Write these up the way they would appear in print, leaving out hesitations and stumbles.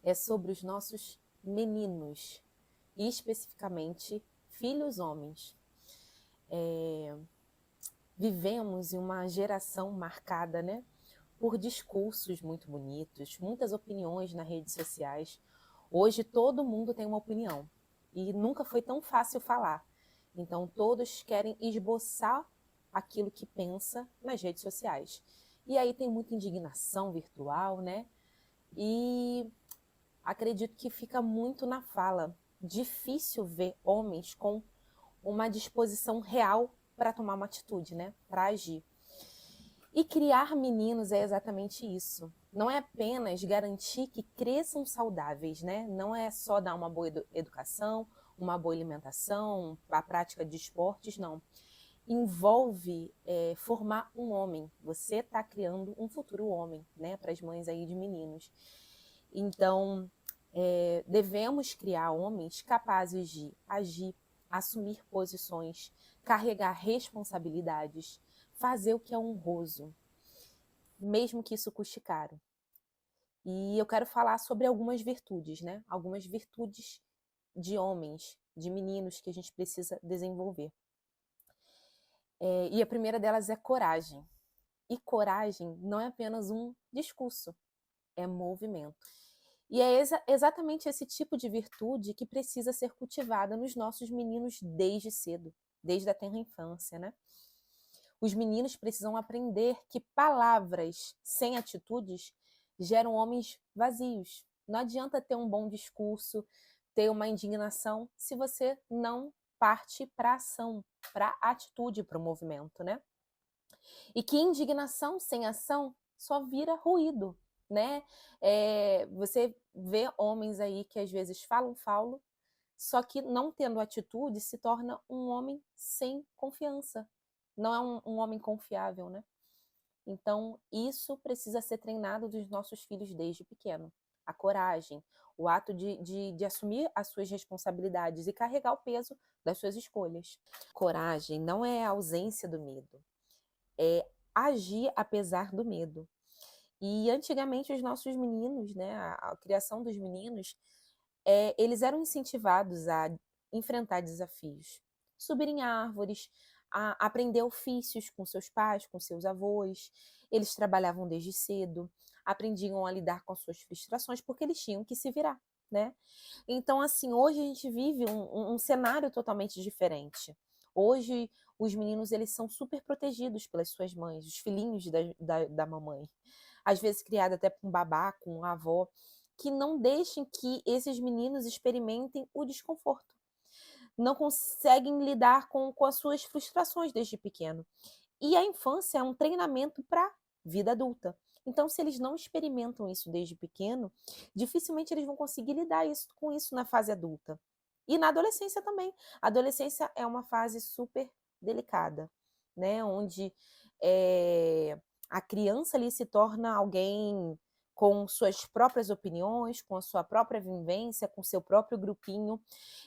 é sobre os nossos meninos, e especificamente filhos homens. Vivemos em uma geração marcada, né, por discursos muito bonitos, muitas opiniões nas redes sociais. Hoje todo mundo tem uma opinião e nunca foi tão fácil falar. Então todos querem esboçar aquilo que pensa nas redes sociais. E aí tem muita indignação virtual, né? E acredito que fica muito na fala. Difícil ver homens com uma disposição real para tomar uma atitude, né? Para agir. E criar meninos é exatamente isso. Não é apenas garantir que cresçam saudáveis, né? Não é só dar uma boa educação, uma boa alimentação, a prática de esportes, não. Envolve formar um homem. Você está criando um futuro homem, né? Para as mães aí de meninos. Então, devemos criar homens capazes de agir, assumir posições, carregar responsabilidades, fazer o que é honroso, mesmo que isso custe caro. E eu quero falar sobre algumas virtudes, né? Algumas virtudes de homens, de meninos que a gente precisa desenvolver. E a primeira delas é coragem. E coragem não é apenas um discurso, é movimento. E é exatamente esse tipo de virtude que precisa ser cultivada nos nossos meninos desde cedo, desde a tenra infância, né? Os meninos precisam aprender que palavras sem atitudes geram homens vazios. Não adianta ter um bom discurso, ter uma indignação, se você não parte para a ação, para a atitude, para o movimento, né? E que indignação sem ação só vira ruído, né? Você vê homens aí que às vezes falam, só que não tendo atitude se torna um homem sem confiança. Não é um homem confiável, né? Então, isso precisa ser treinado dos nossos filhos desde pequeno. A coragem, o ato de assumir as suas responsabilidades e carregar o peso das suas escolhas. Coragem não é a ausência do medo, é agir apesar do medo. E antigamente os nossos meninos, né, a criação dos meninos, eles eram incentivados a enfrentar desafios, subir em árvores, a aprender ofícios com seus pais, com seus avós. Eles trabalhavam desde cedo, aprendiam a lidar com suas frustrações, porque eles tinham que se virar, né? Então, assim, hoje a gente vive um cenário totalmente diferente. Hoje, os meninos, eles são super protegidos pelas suas mães, os filhinhos da mamãe. Às vezes criado até por um babá, com uma avó, que não deixem que esses meninos experimentem o desconforto. Não conseguem lidar com as suas frustrações desde pequeno. E a infância é um treinamento para a vida adulta. Então, se eles não experimentam isso desde pequeno, dificilmente eles vão conseguir lidar com isso na fase adulta. E na adolescência também. A adolescência é uma fase super delicada, né? Onde a criança ali se torna alguém com suas próprias opiniões, com a sua própria vivência, com seu próprio grupinho.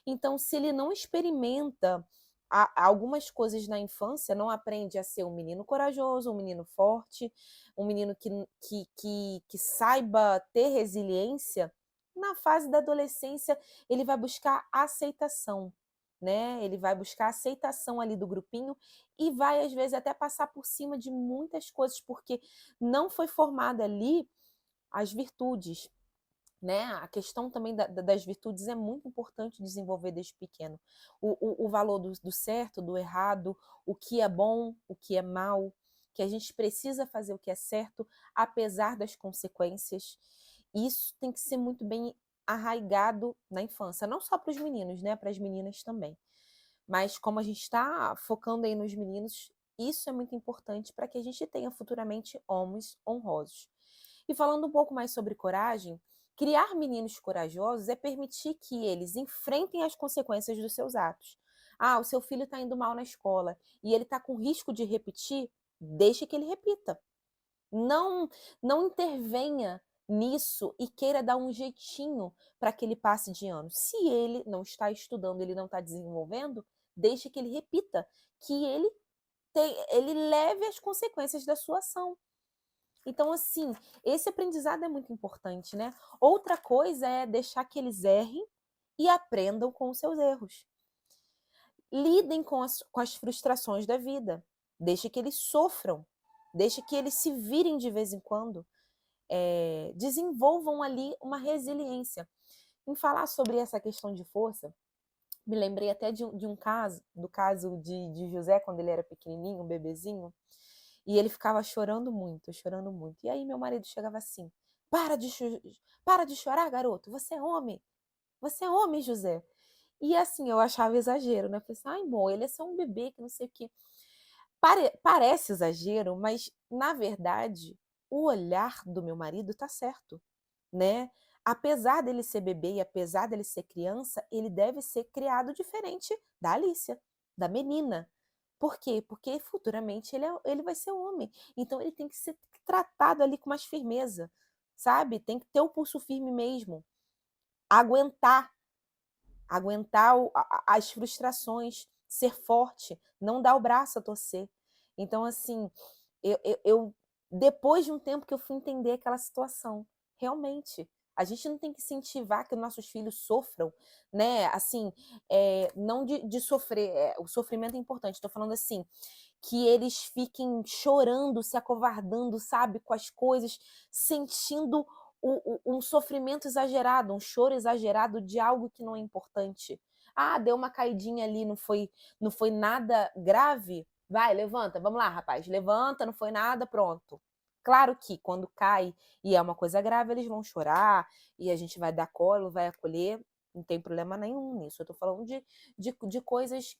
Então, se ele não experimenta algumas coisas na infância, não aprende a ser um menino corajoso, um menino forte, um menino que saiba ter resiliência, na fase da adolescência ele vai buscar aceitação, né? Ele vai buscar aceitação ali do grupinho e vai, às vezes, até passar por cima de muitas coisas, porque não foi formada ali as virtudes, né? A questão também das virtudes é muito importante desenvolver desde pequeno. O valor do certo, do errado, o que é bom, o que é mal, que a gente precisa fazer o que é certo, apesar das consequências. Isso tem que ser muito bem arraigado na infância, não só para os meninos, né? Para as meninas também. Mas como a gente está focando aí nos meninos, isso é muito importante para que a gente tenha futuramente homens honrosos. E falando um pouco mais sobre coragem, criar meninos corajosos é permitir que eles enfrentem as consequências dos seus atos. Ah, o seu filho está indo mal na escola e ele está com risco de repetir, deixe que ele repita. Não, não intervenha nisso e queira dar um jeitinho para que ele passe de ano. Se ele não está estudando, ele não está desenvolvendo, deixe que ele repita, que ele leve as consequências da sua ação. Então, assim, esse aprendizado é muito importante, né? Outra coisa é deixar que eles errem e aprendam com os seus erros. Lidem com as frustrações da vida. Deixe que eles sofram. Deixe que eles se virem de vez em quando. Desenvolvam ali uma resiliência. Em falar sobre essa questão de força, me lembrei até de um caso, do caso de José, quando ele era pequenininho, um bebezinho, e ele ficava chorando muito, chorando muito. E aí meu marido chegava assim, para de chorar, garoto, você é homem, José. E assim, eu achava exagero, né? Eu falei assim, ai, bom, ele é só um bebê que não sei o quê. Parece exagero, mas na verdade, o olhar do meu marido tá certo, né? Apesar dele ser bebê e apesar dele ser criança, ele deve ser criado diferente da Alicia, da menina. Por quê? Porque futuramente ele vai ser homem. Então ele tem que ser tratado ali com mais firmeza, sabe? Tem que ter o pulso firme mesmo. Aguentar as frustrações, ser forte, não dar o braço a torcer. Então, assim, depois de um tempo que eu fui entender aquela situação, realmente, a gente não tem que incentivar que nossos filhos sofram, né? Assim, não de sofrer, o sofrimento é importante, estou falando assim, que eles fiquem chorando, se acovardando, sabe, com as coisas, sentindo um sofrimento exagerado, um choro exagerado de algo que não é importante. Ah, deu uma caidinha ali, não foi nada grave? Vai, levanta, vamos lá, rapaz, levanta, não foi nada, pronto. Claro que quando cai e é uma coisa grave, eles vão chorar e a gente vai dar colo, vai acolher, não tem problema nenhum nisso. Eu tô falando de coisas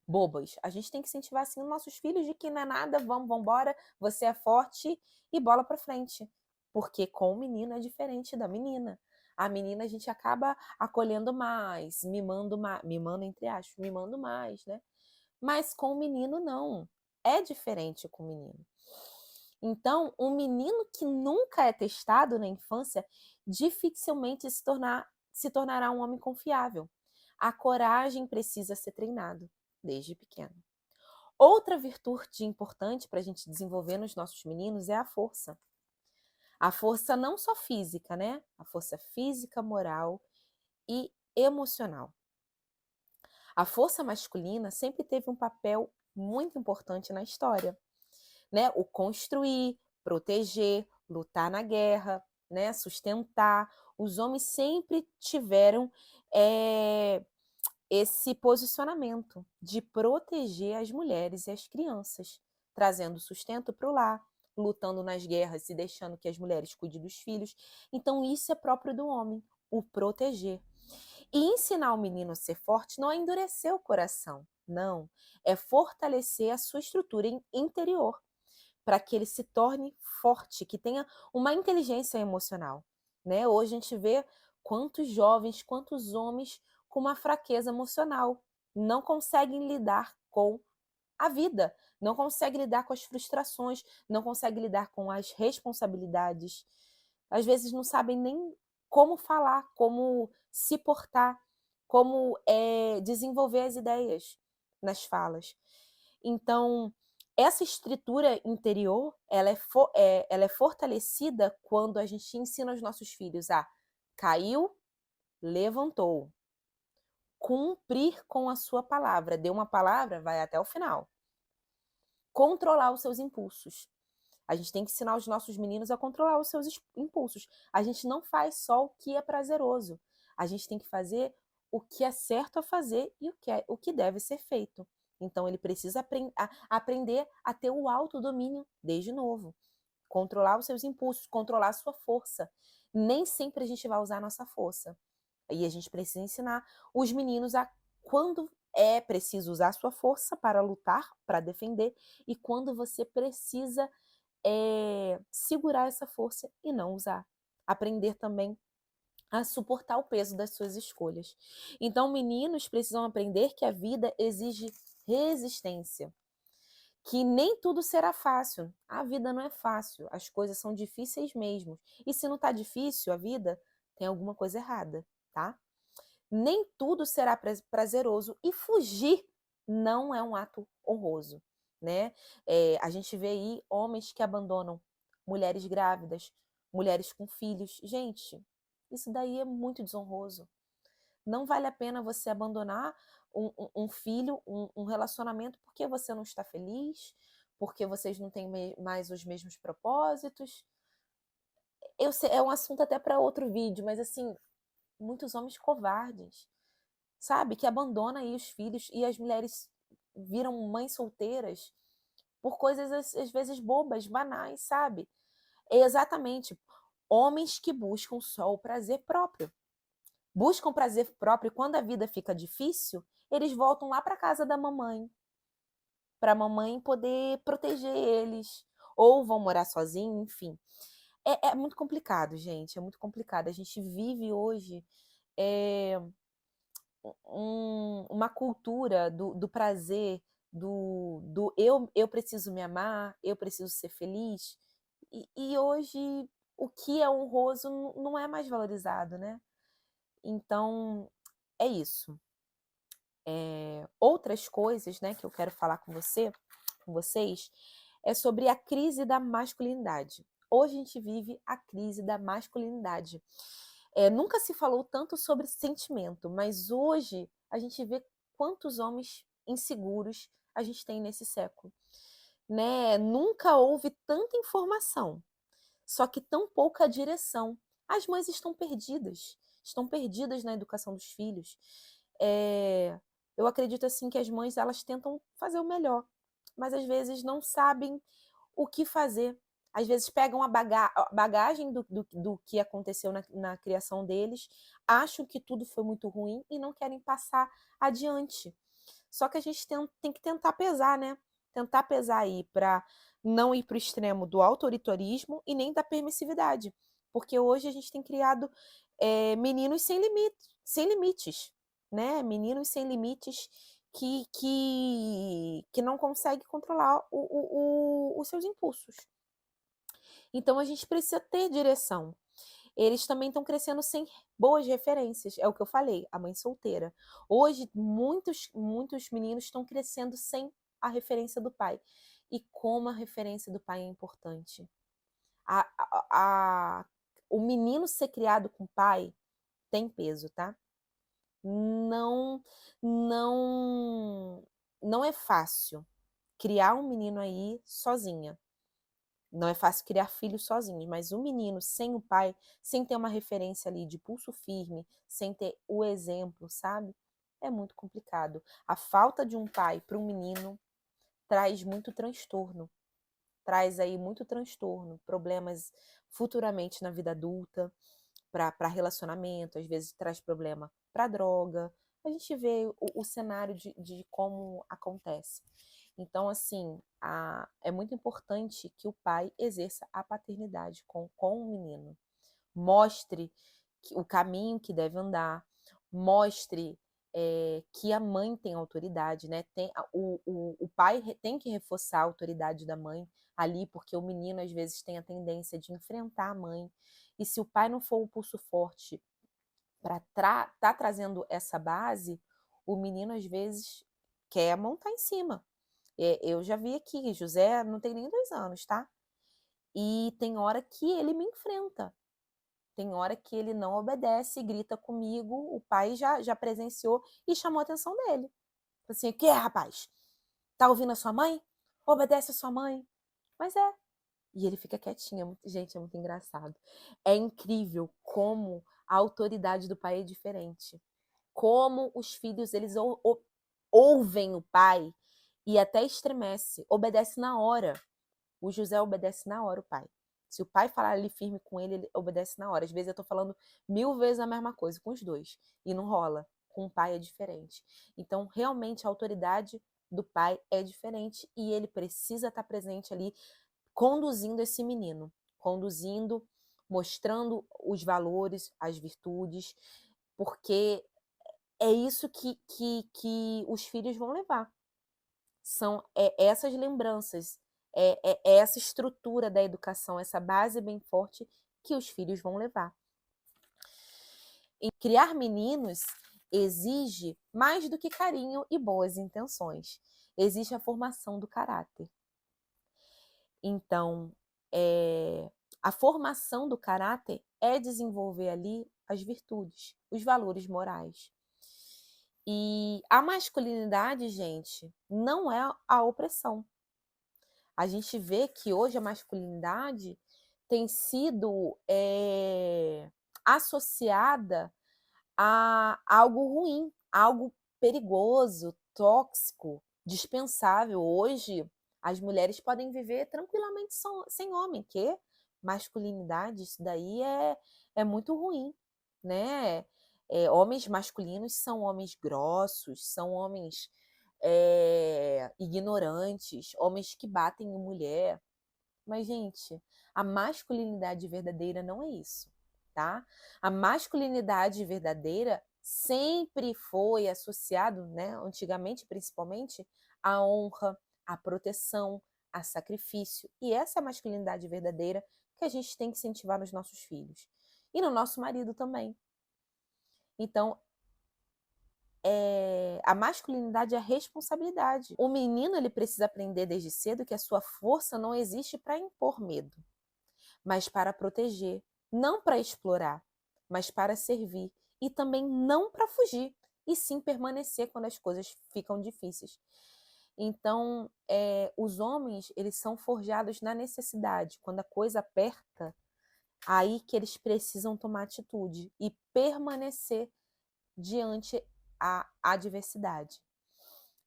bobas. A gente tem que incentivar assim os nossos filhos de que não é nada, vamos embora, você é forte e bola para frente. Porque com o menino é diferente da menina. A menina a gente acaba acolhendo mais, mimando entre aspas, mimando mais, né? Mas com o menino não. É diferente com o menino. Então, um menino que nunca é testado na infância dificilmente se tornará um homem confiável. A coragem precisa ser treinado desde pequeno. Outra virtude importante para a gente desenvolver nos nossos meninos é a força. A força não só física, né? A força física, moral e emocional. A força masculina sempre teve um papel muito importante na história, né? O construir, proteger, lutar na guerra, né? Sustentar. Os homens sempre tiveram esse posicionamento de proteger as mulheres e as crianças, trazendo sustento para o lar, lutando nas guerras e deixando que as mulheres cuidem dos filhos. Então, isso é próprio do homem, o proteger. E ensinar o menino a ser forte não é endurecer o coração, não. É fortalecer a sua estrutura interior, para que ele se torne forte, que tenha uma inteligência emocional. Né? Hoje a gente vê quantos jovens, quantos homens com uma fraqueza emocional não conseguem lidar com a vida, não conseguem lidar com as frustrações, não conseguem lidar com as responsabilidades. Às vezes não sabem nem como falar, como se portar, como desenvolver as ideias nas falas. Então, essa estrutura interior, ela é fortalecida quando a gente ensina os nossos filhos a caiu, levantou, cumprir com a sua palavra. Deu uma palavra, vai até o final. Controlar os seus impulsos. A gente tem que ensinar os nossos meninos a controlar os seus impulsos. A gente não faz só o que é prazeroso. A gente tem que fazer o que é certo a fazer e o que deve ser feito. Então, ele precisa aprender a ter o autodomínio desde novo. Controlar os seus impulsos, controlar a sua força. Nem sempre a gente vai usar a nossa força. E a gente precisa ensinar os meninos a quando é preciso usar a sua força para lutar, para defender, e quando você precisa segurar essa força e não usar. Aprender também a suportar o peso das suas escolhas. Então, meninos precisam aprender que a vida exige resistência, que nem tudo será fácil. A vida não é fácil, as coisas são difíceis mesmo. E se não está difícil a vida, tem alguma coisa errada, tá? Nem tudo será prazeroso e fugir não é um ato honroso. né? A gente vê aí homens que abandonam mulheres grávidas, mulheres com filhos. Gente, isso daí é muito desonroso. Não vale a pena você abandonar um filho, um relacionamento, porque você não está feliz, porque vocês não têm mais os mesmos propósitos. Eu sei, é um assunto até para outro vídeo, mas assim, muitos homens covardes, sabe? Que abandonam aí os filhos e as mulheres viram mães solteiras por coisas às vezes bobas, banais, sabe? É exatamente homens que buscam só o prazer próprio. Buscam prazer próprio e quando a vida fica difícil, eles voltam lá para casa da mamãe, para a mamãe poder proteger eles, ou vão morar sozinhos, enfim. É muito complicado, gente, é muito complicado. A gente vive hoje uma cultura do prazer, do eu preciso me amar, eu preciso ser feliz. E hoje o que é honroso não é mais valorizado, né? Então, é isso. Outras coisas, né, que eu quero falar com vocês, é sobre a crise da masculinidade. Hoje a gente vive a crise da masculinidade. Nunca se falou tanto sobre sentimento, mas hoje a gente vê quantos homens inseguros a gente tem nesse século, né? Nunca houve tanta informação, só que tão pouca direção. As mães estão perdidas na educação dos filhos. Eu acredito assim que as mães elas tentam fazer o melhor, mas às vezes não sabem o que fazer. Às vezes pegam a bagagem do que aconteceu na criação deles, acham que tudo foi muito ruim e não querem passar adiante. Só que a gente tem que tentar pesar, né? Tentar pesar aí para não ir para o extremo do autoritarismo e nem da permissividade. Porque hoje a gente tem criado meninos sem limites, né? Meninos sem limites que não conseguem controlar os seus impulsos. Então a gente precisa ter direção. Eles também estão crescendo sem boas referências, é o que eu falei, a mãe solteira. Hoje, muitos meninos estão crescendo sem a referência do pai. E como a referência do pai é importante. A, a, a, o menino ser criado com pai tem peso, tá? Não, não, não é fácil criar um menino aí sozinha. Não é fácil criar filhos sozinhos, mas o menino sem o pai, sem ter uma referência ali de pulso firme, sem ter o exemplo, sabe? É muito complicado. A falta de um pai para um menino traz muito transtorno. Traz aí muito transtorno, problemas futuramente na vida adulta, para relacionamento, às vezes traz problema para droga. A gente vê o cenário de como acontece. Então, assim, é muito importante que o pai exerça a paternidade com o menino. Mostre o caminho que deve andar, mostre que a mãe tem autoridade, né? O pai tem que reforçar a autoridade da mãe ali, porque o menino às vezes tem a tendência de enfrentar a mãe. E se o pai não for o pulso forte para tá trazendo essa base, o menino às vezes quer montar em cima. Eu já vi aqui, José não tem nem 2 anos, tá? E tem hora que ele me enfrenta. Tem hora que ele não obedece, grita comigo, o pai já presenciou e chamou a atenção dele. Assim, o que é, rapaz? Tá ouvindo a sua mãe? Obedece a sua mãe. Mas é. E ele fica quietinho. Gente, é muito engraçado. É incrível como a autoridade do pai é diferente. Como os filhos, eles ouvem o pai e até estremece. Obedece na hora. O José obedece na hora o pai. Se o pai falar ali firme com ele, ele obedece na hora. Às vezes eu tô falando 1000 vezes a mesma coisa com os dois. E não rola. Com o pai é diferente. Então, realmente, a autoridade do pai é diferente e ele precisa estar presente ali, conduzindo esse menino. Conduzindo, mostrando os valores, as virtudes, porque é isso que os filhos vão levar. São essas lembranças, é essa estrutura da educação, essa base bem forte que os filhos vão levar. E criar meninos exige mais do que carinho e boas intenções. existe a formação do caráter. Então, a formação do caráter é desenvolver ali as virtudes, os valores morais. E a masculinidade, gente, não é a opressão. A gente vê que hoje a masculinidade tem sido associada a algo ruim, algo perigoso, tóxico, dispensável. Hoje, as mulheres podem viver tranquilamente sem homem, que masculinidade, isso daí é muito ruim, né? Homens masculinos são homens grossos, são homens ignorantes, homens que batem em mulher. Mas, gente, a masculinidade verdadeira não é isso, tá? A masculinidade verdadeira sempre foi associado, né, antigamente principalmente, à honra, à proteção, a sacrifício. E essa é a masculinidade verdadeira que a gente tem que incentivar nos nossos filhos. E no nosso marido também. Então, a masculinidade é a responsabilidade. O menino ele precisa aprender desde cedo que a sua força não existe para impor medo, mas para proteger, não para explorar, mas para servir e também não para fugir, e sim permanecer quando as coisas ficam difíceis. Então, os homens eles são forjados na necessidade. Quando a coisa aperta, aí que eles precisam tomar atitude e permanecer diante a adversidade.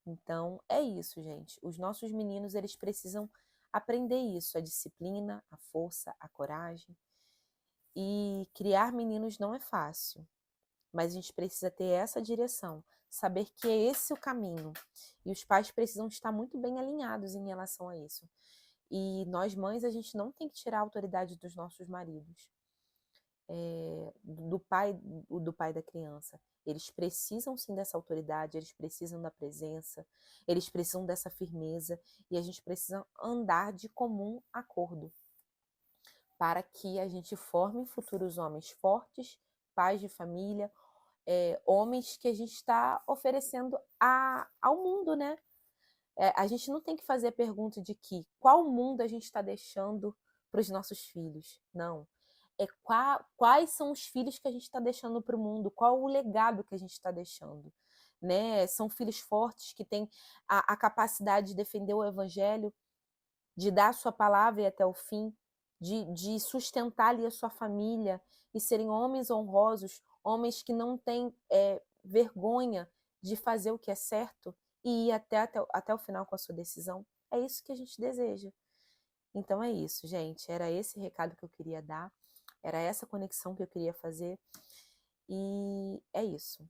Então, é isso, gente. Os nossos meninos, eles precisam aprender isso, a disciplina, a força, a coragem. E criar meninos não é fácil, mas a gente precisa ter essa direção, saber que é esse o caminho. E os pais precisam estar muito bem alinhados em relação a isso. E nós, mães, a gente não tem que tirar a autoridade dos nossos maridos. Do pai da criança. Eles precisam sim dessa autoridade, eles precisam da presença, eles precisam dessa firmeza e a gente precisa andar de comum acordo para que a gente forme futuros homens fortes, pais de família, homens que a gente está oferecendo ao mundo, né? A gente não tem que fazer a pergunta de que qual mundo a gente está deixando para os nossos filhos. Não. Quais são os filhos que a gente está deixando para o mundo, qual o legado que a gente está deixando. Né? São filhos fortes que têm a capacidade de defender o evangelho, de dar a sua palavra e até o fim, de sustentar ali a sua família e serem homens honrosos, homens que não têm vergonha de fazer o que é certo e ir até o final com a sua decisão. É isso que a gente deseja. Então é isso, gente. Era esse recado que eu queria dar. Era essa conexão que eu queria fazer. E é isso.